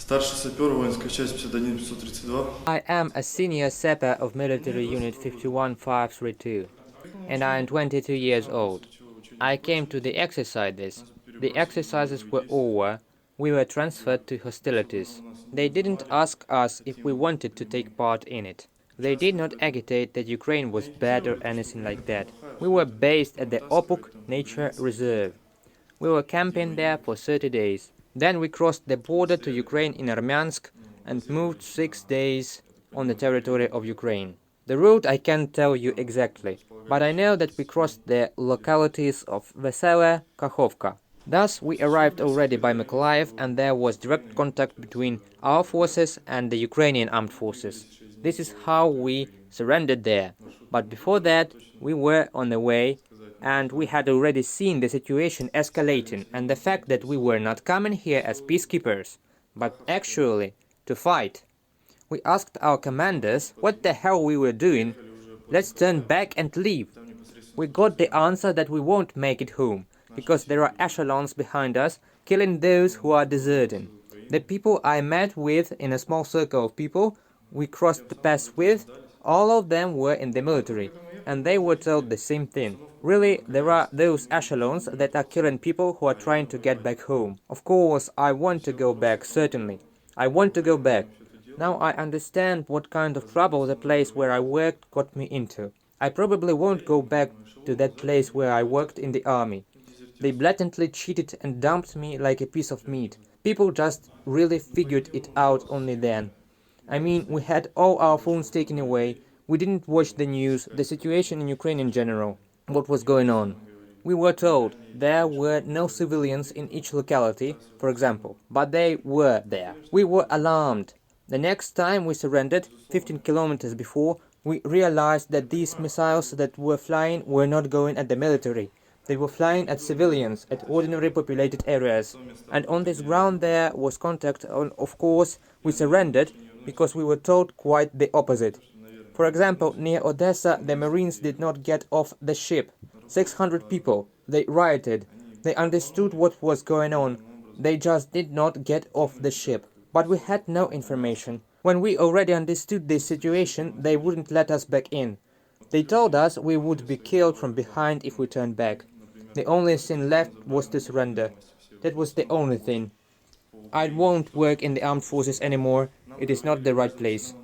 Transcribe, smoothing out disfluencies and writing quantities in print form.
Старший сапер, воинская часть 51532. I am a senior sapper of military unit 51532, and I am 22 years old. I came to the exercises. The exercises were over. We were transferred to hostilities. They didn't ask us if we wanted to take part in it. They did not agitate that Ukraine was bad or anything like that. We were based at the Opuk Nature Reserve. We were camping there for 30 days. Then we crossed the border to Ukraine in Armyansk and moved 6 days on the territory of Ukraine. The route I can't tell you exactly, but I know that we crossed the localities of Vesele, Kakhovka. Thus, we arrived already by Mykolaiv, and there was direct contact between our forces and the Ukrainian armed forces. This is how we surrendered there. But before that, we were on the way, and we had already seen the situation escalating, and the fact that we were not coming here as peacekeepers, but actually to fight. We asked our commanders what the hell we were doing. Let's turn back and leave. We got the answer that we won't make it home, because there are echelons behind us, killing those who are deserting. The people I met with in a small circle of people we crossed the pass with, all of them were in the military, and they were told the same thing. Really, there are those echelons that are killing people who are trying to get back home. Of course, I want to go back, certainly. I want to go back. Now I understand what kind of trouble the place where I worked got me into. I probably won't go back to that place where I worked in the army. They blatantly cheated and dumped me like a piece of meat. People just really figured it out only then. I mean, we had all our phones taken away, we didn't watch the news, the situation in Ukraine in general, what was going on. We were told there were no civilians in each locality, for example, but they were there. We were alarmed. The next time we surrendered, 15 kilometers before, we realized that these missiles that were flying were not going at the military. They were flying at civilians, at ordinary populated areas. And on this ground there was contact, and of course we surrendered because we were told quite the opposite. For example, near Odessa, the Marines did not get off the ship. 600 people. They rioted. They understood what was going on. They just did not get off the ship. But we had no information. When we already understood this situation, they wouldn't let us back in. They told us we would be killed from behind if we turned back. The only thing left was to surrender. That was the only thing. I won't work in the armed forces anymore. It is not the right place.